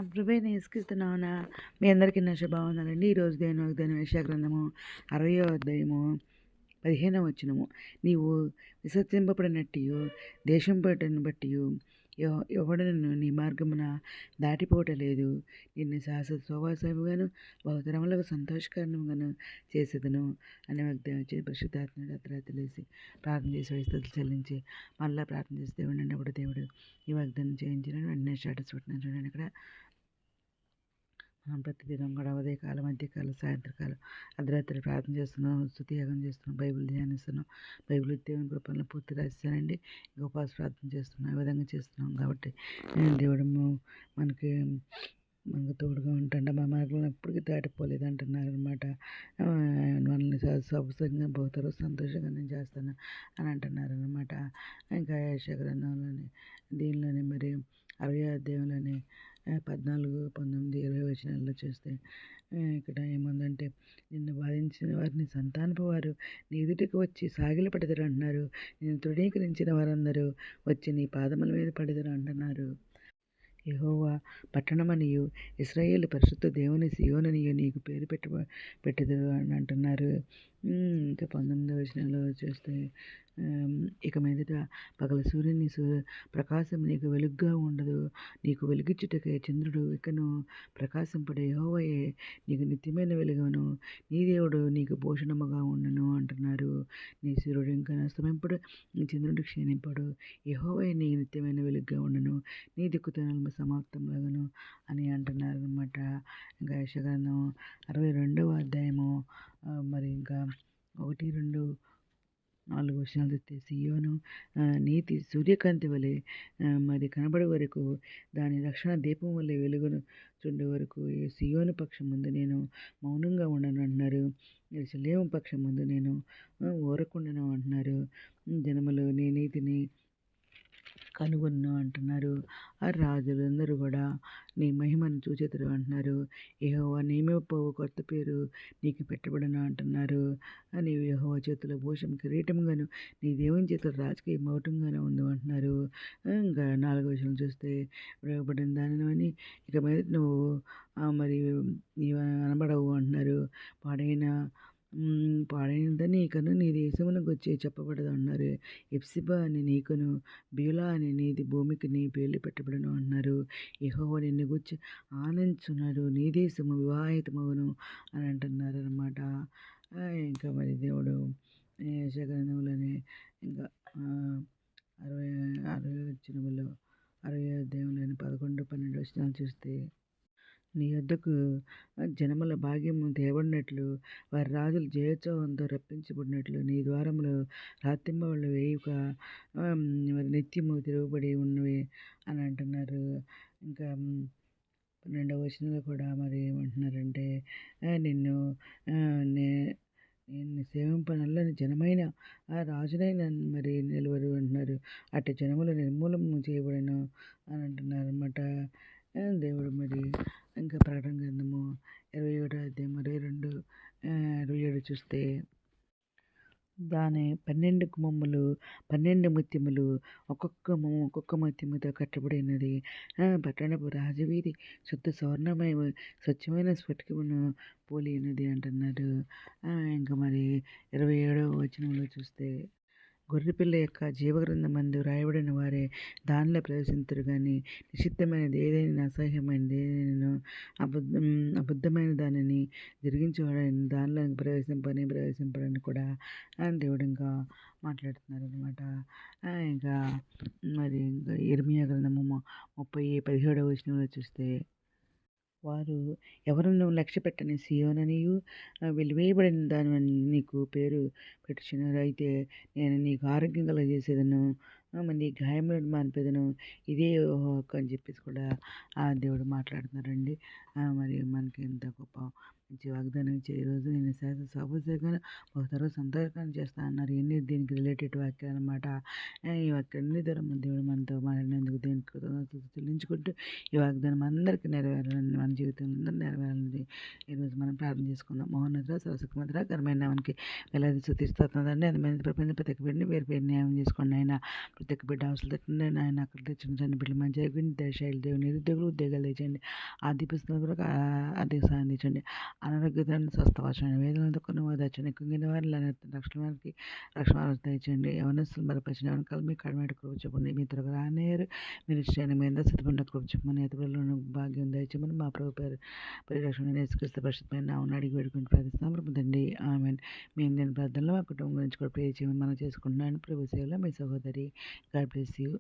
ప్రభువైన యేసుక్రీస్తు నామమున మీ అందరికీ నా శుభవందనాలండి. ఈరోజు దేవుని వాగ్దానం యెషయా గ్రంథము 60వ అధ్యాయము 15వ వచనము. నీవు విసర్జింపబడినట్టియు దేశం బట్టియు ఎవడను నీ మార్గమున దాటిపోవటలేదు. నిన్ను శాశ్వత సహవాసముగాను బహుతరములకు సంతోషకరముగాను చేసేదను అనే వాగ్దానం వచ్చి పరిశుద్ధాత్మడు అర్ధరాత్రి లేసి ప్రార్థన చేసి వయసులు చెల్లించి మళ్ళీ ప్రార్థన చేసి దేవుడు అన్నప్పుడు దేవుడు ఈ వాగ్దానం చేయించిన వెంటనే స్టేటస్ పెట్టిన చూడండి. ఇక్కడ మనం ప్రతిదినం కూడా ఉదయకాలం, మధ్యకాలం, సాయంత్రకాలం, అర్ధరాత్రి ప్రార్థన చేస్తున్నాం, స్తుతియాగం చేస్తున్నాం, బైబిల్ ధ్యానిస్తున్నాం, బైబిల్ దేవుని కృపలను పూర్తి రాశానండి. ఉపవాస ప్రార్థన చేస్తున్నాం, ఈ విధంగా చేస్తున్నాం కాబట్టి దేవుడు మనకి తోడుగా ఉంటాడు. మా మార్గంలో ఎప్పటికీ దాటిపోలేదు అంటున్నారు అనమాట. మనల్ని సొగసంగా పోతారు, సంతోషంగా నేను చేస్తాను అని అంటున్నారు అనమాట. ఇంకా యెషయా గ్రంథంలోని దీనిలోని మరి 60వ అధ్యాయంలోని 14, 19, 20 వచనాల్లో చూస్తే ఇక్కడ ఏముందంటే, నిన్ను బాధించిన వారిని సంతానపు వారు నీ ఎదుటికి వచ్చి సాగిలపడతారు అంటున్నారు. నేను తృణీకరించిన వారందరూ వచ్చి నీ పాదముల మీద పడతారు అంటున్నారు. యెహోవా పట్టణమనియు ఇశ్రాయేలు పరిశుద్ధ దేవుని సియోననియు నీకు పేరు పెట్టెదరు అని అంటున్నారు. ఇంకా 19వ వచనంలో చూస్తే, ఇక మీదట పగల సూర్యుని ప్రకాశం నీకు వెలుగుగా ఉండదు. నీకు వెలుగిచ్చుటకే చంద్రుడు ఇకను ప్రకాశింపడు. యెహోవాయే నీకు నిత్యమైన వెలుగును, నీ దేవుడు నీకు భూషణముగా ఉండను అంటున్నారు. నీ సూర్యుడు ఇంకా అస్తమింపడు, నీ చంద్రుడు క్షీణింపడు. యెహోవాయే నీ నిత్యమైన వెలుగుగా ఉండను, నీ దిక్కుతనము సమాప్తంలాగను అని అంటున్నారు అనమాట. ఇంకా యెషయా గ్రంథం 62వ అధ్యాయము మరి ఇంకా 1, 2, 4 వచనాలు తెస్తే, సియోను నీతి సూర్యకాంతి వలె మరి కనబడే వరకు, దాని రక్షణ దీపం వలె వెలుగును చుండే వరకు సియోను పక్షం ముందు నేను మౌనంగా ఉండను అంటున్నారు. యెరూషలేము పక్షం ముందు నేను ఊరకుండను అంటున్నారు. జనములు నీ నీతిని కనుగొను అంటున్నారు. ఆ రాజులందరూ కూడా నీ మహిమను చూచెదరు అంటున్నారు. యెహోవా నియమింపవు కొత్త పేరు నీకు పెట్టబడను అంటున్నారు. నీవు యెహోవా చేతిలో భూషం కిరీటంగాను, నీ దేవుని చేతిలో రాజకీయ మౌటంగాను ఉంది అంటున్నారు. ఇంకా 4వ వచనం చూస్తే, విడవబడిన దానిని ఇక మీద నువ్వు మరి నీవు అనబడవు అంటున్నారు. పాడైనదని ఇకను నీ దేశమునకు వచ్చి చెప్పబడదు అన్నారు. ఎప్సిబా అని నీకును, బ్యూలా అని నీది భూమికి నీ పేర్లు పెట్టబడను అన్నారు. యెహోవా నిన్ను గురించి ఆనందించున్నాడు, నీ దేశము వివాహితమవును అని అంటున్నారు అనమాట. ఇంకా మరి దేవుడు యెషయా గ్రంథంలోనే ఇంకా 60 వచనములో 60వ అధ్యాయంలోని 11, 12 వచనాలు చూస్తే, నీ యొద్దకు జనముల భాగ్యము తేబడినట్లు, వారి రాజులు జయోత్సవంతో రప్పించబడినట్లు, నీ ద్వారములు రాత్రింబవళ్ళు వేయుక మరి నిత్యము తిరుగుబడి ఉన్నవి అని అంటున్నారు. ఇంకా 12వ వచనంలో కూడా మరి ఏమంటున్నారంటే, నిన్ను నేను సేవింపనల్లని జనమైన ఆ రాజునైన మరి నిలువరు అంటున్నారు. అటు జనములు నిర్మూలన చేయబడను అని అంటున్నారు అన్నమాట. దేవుడు మరి ఇంకా ప్రకటన గ్రంథము 21వ అధ్యాయం 22, 27 చూస్తే, దాని 12 గుమ్మములు 12 ముత్యములు, ఒక్కొక్క ముత్యముతో కట్టబడినది. పట్టణపు రాజవీధి శుద్ధ స్వర్ణమయ స్వచ్ఛమైన స్ఫటికమును పోలి ఉన్నది అంటున్నారు. ఇంకా మరి 27వ వచనంలో చూస్తే, గొర్రెపిల్ల యొక్క జీవగ్రంథమందు రాయబడిన వారే దానిలో ప్రవేశించరు కానీ, నిషిద్ధమైనది ఏదైనా, అసహ్యమైనది ఏదైనా, అబద్ధమైన దానిని జరిగించేవాడని దానిలో ప్రవేశింపడని కూడా దేవుడు ఇంకా మాట్లాడుతున్నారు అనమాట. ఇంకా మరి ఇంకా యిర్మీయా గ్రంథము 30:17 వచనంలో చూస్తే, వారు ఎవరును లక్ష్యపెట్టని సియోననియు వెలివేయబడిన దానివని నీకు పేరు పెట్టుచున్నారు. అయితే నేను నీకు ఆరోగ్యం కలగజేసేదను, నీ గాయములను మాన్పేదను, ఇదే యెహోవా అని చెప్పేసి కూడా ఆ దేవుడు మాట్లాడుతున్నారండి. మరి మనకి ఎంత గొప్ప మంచి వాగ్దానం ఇచ్చే ఈరోజు నేను సాబోసేగా తర్వాత సంతోషంగా చేస్తా అన్నారు. ఎన్ని దీనికి రిలేటెడ్ వాక్యాలు అనమాట. ఈ వాక్యాన్ని ద్వారా మన దేవుడు మనతో మాట్లాడినందుకు దేనికి కృతజ్ఞతలు చెల్లించుకుంటూ, ఈ వాగ్దానం అందరికీ నెరవేరాలని, మన జీవితంలో అందరూ నెరవేరాలని ఈరోజు మనం ప్రార్థన చేసుకుందాం. మహోన్నత సరసకుమద్ర ఘనమైన నామానికి వేలాది స్తుతిస్తున్నానండి. అది మంది ప్రపంచ ప్రతి ఒక్క పేరుని వేరు పేరు న్యాయం చేసుకోండి ఆయన. ప్రతి ఒక్క బిడ్డ అవసరం తెచ్చండి నాయన. అక్కడ తెచ్చిన చని బిడ్డలు మంచి దశైలు దేవుని నిరుద్యోగులు ఉద్యోగాలు తెచ్చండి. ఆర్థిక వరకు ఆర్థిక సాయం తెచ్చండి. అనారోగ్యాన్ని స్వస్థపరచండి. వేదనలతో కొన్ని తెచ్చండి. కుంగిన వారిని రక్షణ వారికి రక్షణ వారికి తెచ్చండి. ఎవరినస్తులు బలపరిచిన ఎవరి కాలం మీ కడమేట కృప చెప్పండి. మీ త్వరగా రానేరు మీరు ఇచ్చేయండి. మీ ఎంత సిద్ధపడిన కృప చెప్పమని ఎదురులో భాగ్యం దయచేయమని మా ప్రభు పేరు పరిరక్షణ నేర్చుకొస్తే పరిశుద్ధమైన నామమున అడిగి వేడుకొని ప్రార్థిస్తున్నాం ప్రభు తండ్రి. ఆమెన్. మేము దీని ప్రార్థనలో మా కుటుంబం గురించి కూడా ప్రే చేయమని మనం చేసుకుంటున్నాను. ప్రభు సేవలో మీ సహోదరి. God bless you.